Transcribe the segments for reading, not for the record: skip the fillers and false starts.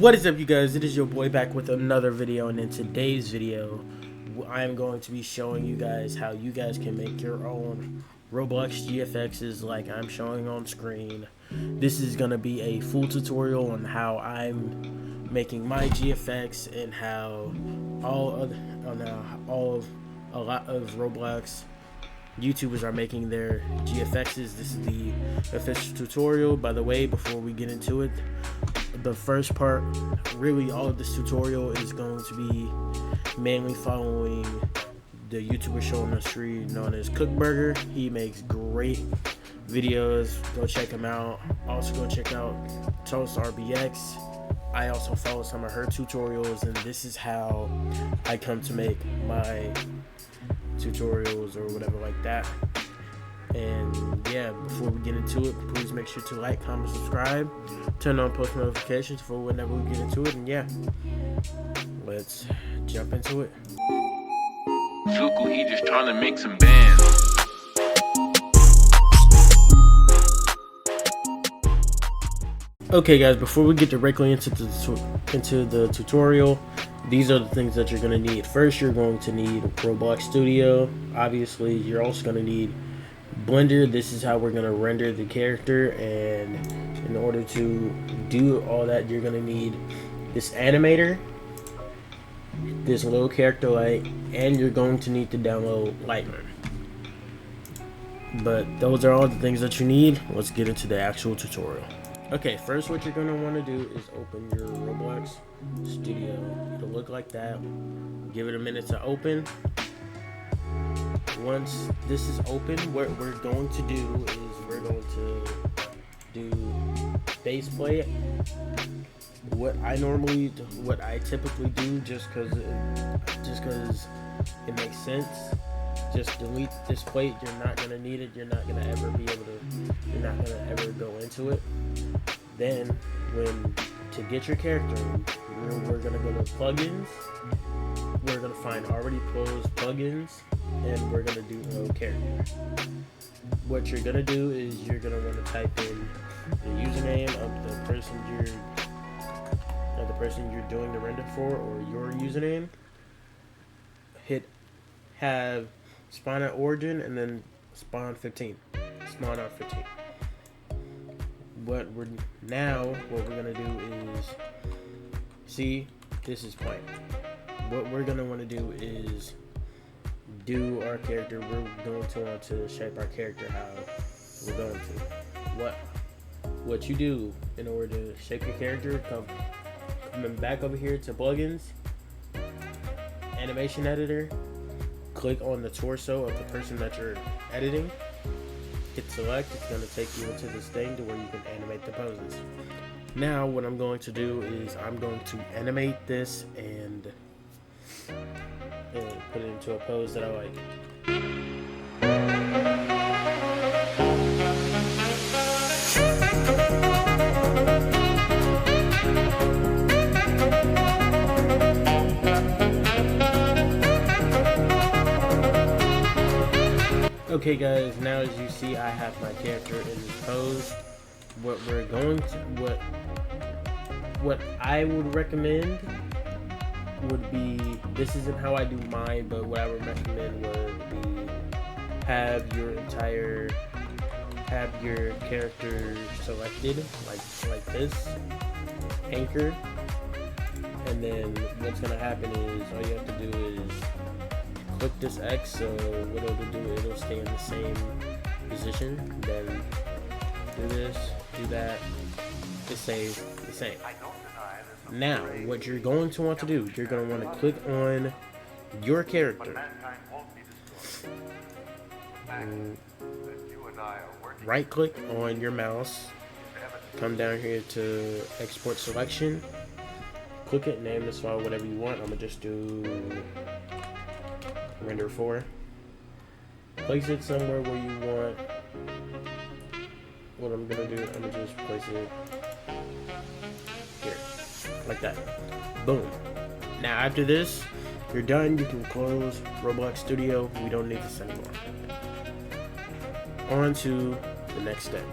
What is up, you guys? It is your boy back with another video, and in today's video I am going to be showing you guys how you guys can make your own Roblox GFXs like I'm showing on screen. This is going to be a full tutorial on how I'm making my GFX and how a lot of Roblox YouTubers are making their GFXs. This is the official tutorial. By the way, before we get into it, the first part, really all of this tutorial is going to be mainly following the YouTuber show on the street known as Cookburger. He makes great videos. Go check him out. Also go check out Toast RBX. I also follow some of her tutorials, and this is how I come to make my tutorials or whatever like that. And yeah, before we get into it, please make sure to like, comment, subscribe, turn on post notifications for whenever we get into it. And yeah, let's jump into it. Zuko, he just trying to make some bands. Okay guys, before we get directly into the tutorial, these are the things that you're going to need. First, you're going to need Roblox Studio. Obviously, you're also going to need Blender. This is how we're going to render the character, and in order to do all that, you're going to need this animator, this little character light, and you're going to need to download Lightroom. But those are all the things that you need. Let's get into the actual tutorial. Okay, first what you're going to want to do is open your Roblox Studio. It'll look like that. Give it a minute to open. Once this is open, what we're going to do is we're going to do base plate. What I typically do, just because it makes sense, just delete this plate. You're not gonna need it. You're not gonna ever go into it. Then to get your character, we're gonna go to plugins. We're gonna find already closed plugins, and we're gonna do no character. What you're gonna do is you're gonna want to type in the username of the person you're doing the render for, or your username. Have spawn at origin, and then spawn 15. Spawn out 15. What we're gonna do is, see, this is plain. What we're gonna want to do is do our character. We're going to want to shape our character how we're going to. What you do in order to shape your character, coming back over here to plugins, animation editor, click on the torso of the person that you're editing, hit select. It's going to take you into this thing to where you can animate the poses. Now what I'm going to do is I'm going to animate this and put it into a pose that I like. Okay guys, now as you see, I have my character in this pose. What I would recommend would be, this isn't how I do mine, but what I would recommend would be have your character selected like this, anchor, and then what's gonna happen is all you have to do is click this X, so what it'll do, it'll stay in the same position. Then do this, do that, it stays the same. Now, what you're going to want to do, you're going to want to click on your character. Right click on your mouse, come down here to export selection, click it, name this file whatever you want. I'm going to just do render 4. Place it somewhere where you want. What I'm going to do, I'm going to just place it here. Like that. Boom. Now after this, you're done. You can close Roblox Studio. We don't need this anymore. On to the next step.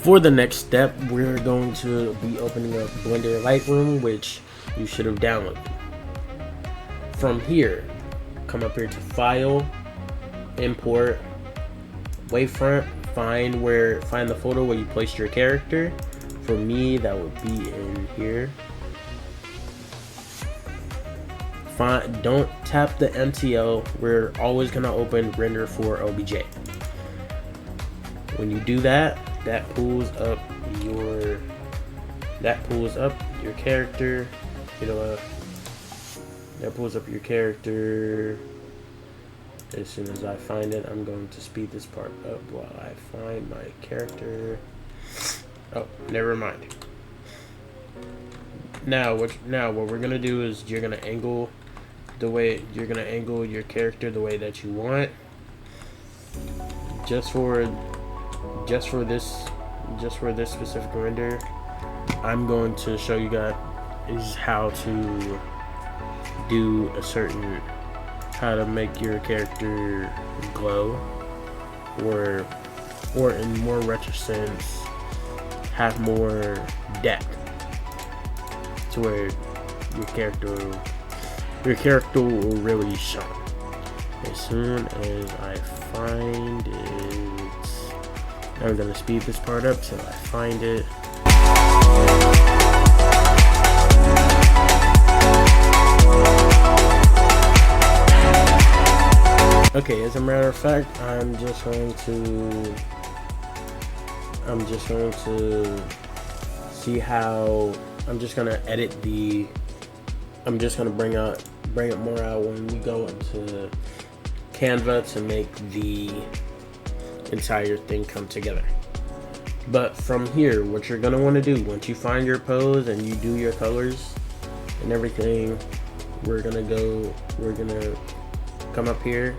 For the next step, we're going to be opening up Blender Lightroom, which you should have downloaded. From here, come up here to File, Import, Wavefront, find the folder where you placed your character. For me, that would be in here. Don't tap the MTL. We're always gonna open render for OBJ. When you do that, that pulls up your character. That pulls up your character. As soon as I find it, I'm going to speed this part up while I find my character. Oh, never mind. Now what we're gonna do is you're gonna angle your character the way that you want. Just for this specific render, I'm going to show you guys how to do how to make your character glow, or in more retro sense, have more depth, to where your character will really shine. As soon as I find it, I'm gonna speed this part up till I find it. Okay, as a matter of fact, I'm just going to see how I'm just gonna bring it more out when we go into Canva to make the entire thing come together. But from here, what you're gonna want to do once you find your pose and you do your colors and everything, we're gonna come up here,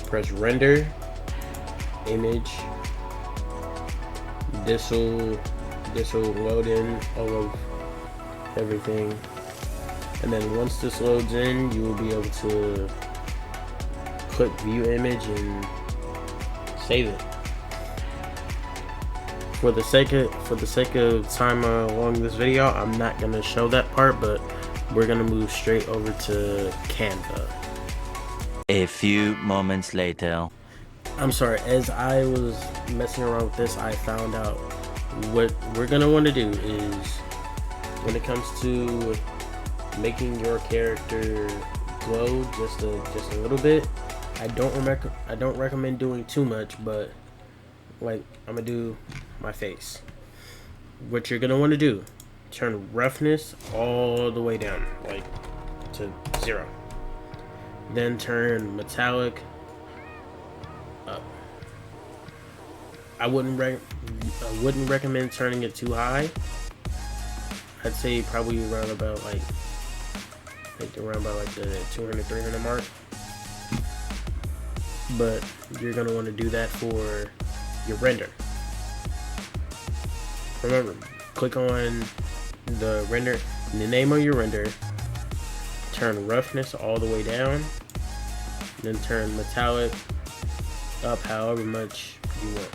press render image. This will load in all of everything, and then once this loads in, you will be able to click view image and save it. For the sake of time along this video, I'm not gonna show that part, but we're gonna move straight over to Canva. A few moments later. I'm sorry, as I was messing around with this, I found out what we're gonna want to do is, when it comes to making your character glow just a little bit, I don't recommend doing too much, but like I'm gonna do my face. What you're gonna want to do, turn roughness all the way down, like to 0. Then turn metallic up. I wouldn't recommend turning it too high. I'd say probably around about the 200-300 mark. But you're gonna want to do that for your render. Remember, click on the render, the name of your render, turn roughness all the way down, then turn metallic up however much you want.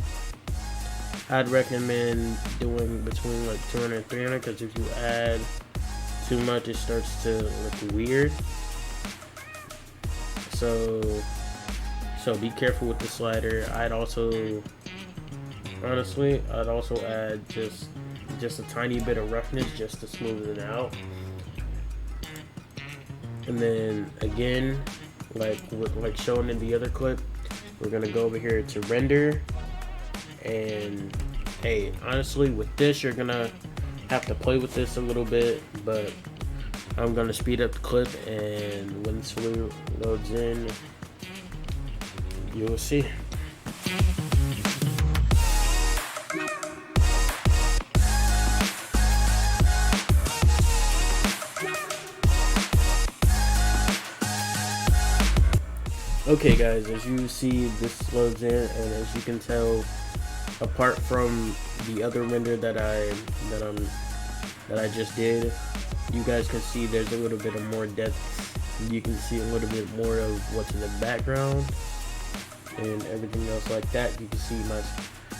I'd recommend doing between like 200 and 300, because if you add too much, it starts to look weird. So be careful with the slider. I'd also add just a tiny bit of roughness just to smooth it out. And then again, like shown in the other clip, we're gonna go over here to render, and hey, honestly, with this you're gonna have to play with this a little bit, but I'm gonna speed up the clip, and when this loads in, you will see. Okay guys, as you see, this loads in, and as you can tell, apart from the other render that I just did, you guys can see there's a little bit of more depth. You can see a little bit more of what's in the background and everything else like that. You can see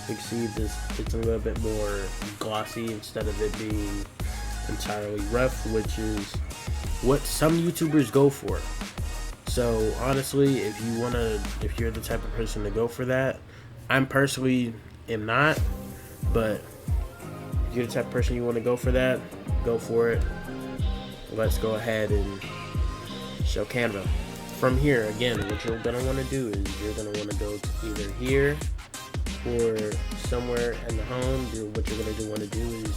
You can see this, it's a little bit more glossy instead of it being entirely rough, which is what some YouTubers go for. So honestly, if you're the type of person to go for that, I'm personally am not, but if you're the type of person you want to go for that, go for it. Let's go ahead and show Canva. From here, again, what you're gonna want to do is you're gonna want to go to either here or somewhere in the home. What you're gonna want to do is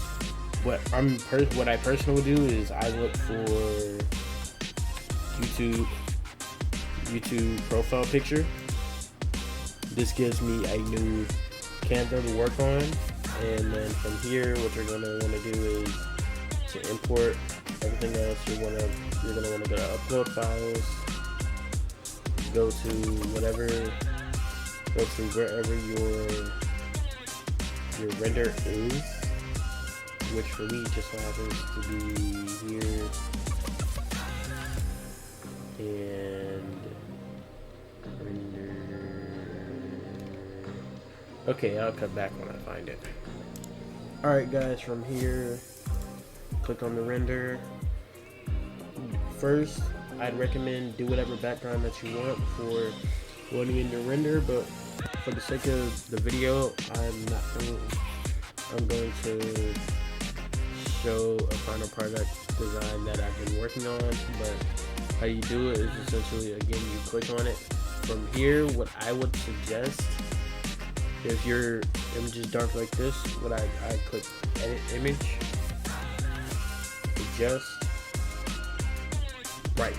what I personally do is I look for YouTube profile picture. This gives me a new Canva to work on, and then from here, what you're gonna want to do is to import everything else. You're gonna want to go to upload files, go to wherever your render is, which for me just so happens to be here, and render. Okay, I'll cut back when I find it. Alright guys, from here, click on the render. First, I'd recommend do whatever background that you want for loading in your render, but for the sake of the video, I'm going to show a final product design that I've been working on. But how you do it is essentially, again, you click on it. From here, what I would suggest, if your image is dark like this, I click edit image, adjust, right.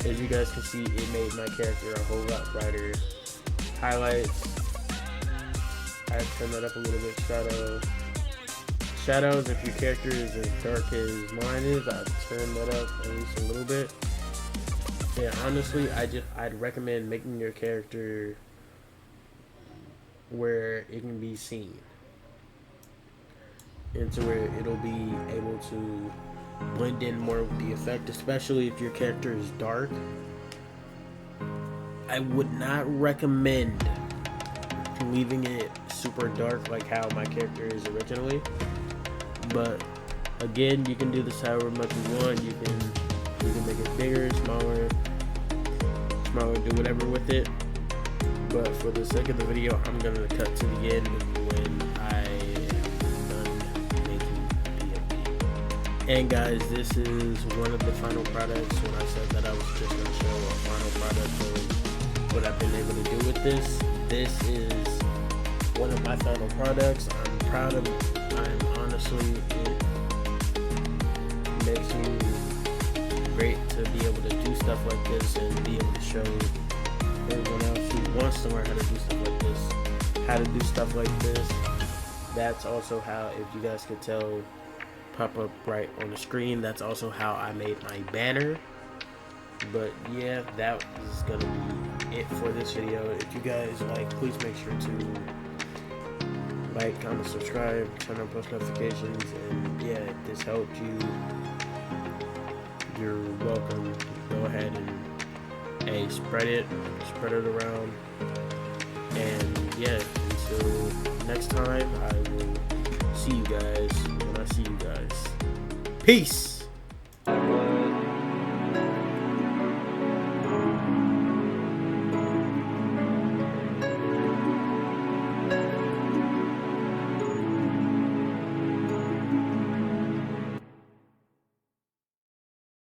As you guys can see, it made my character a whole lot brighter. Highlights, I turned that up a little bit. Shadows, if your character is as dark as mine is, I'd turn that up at least a little bit. Yeah, honestly, I'd recommend making your character where it can be seen, and to where it'll be able to blend in more with the effect, especially if your character is dark. I would not recommend leaving it super dark like how my character is originally, but again, you can do this however much you want. You can make it bigger, smaller, do whatever with it. But for the sake of the video, I'm gonna cut to the end when I am done making BFB. And guys, this is one of the final products. When I said that I was just gonna show a final product of what I've been able to do with this. This is one of my final products. I'm proud of it. Honestly, it makes me great to be able to do stuff like this and be able to show everyone else who wants to learn how to do stuff like this, how to do stuff like this. That's also how, if you guys could tell, pop up right on the screen, that's also how I made my banner. But yeah, that is gonna be it for this video. If you guys like, please make sure to like, comment, subscribe, turn on post notifications, and yeah, if this helped you, you're welcome. Go ahead and spread it around. And yeah, until next time, I will see you guys when I see you guys. Peace.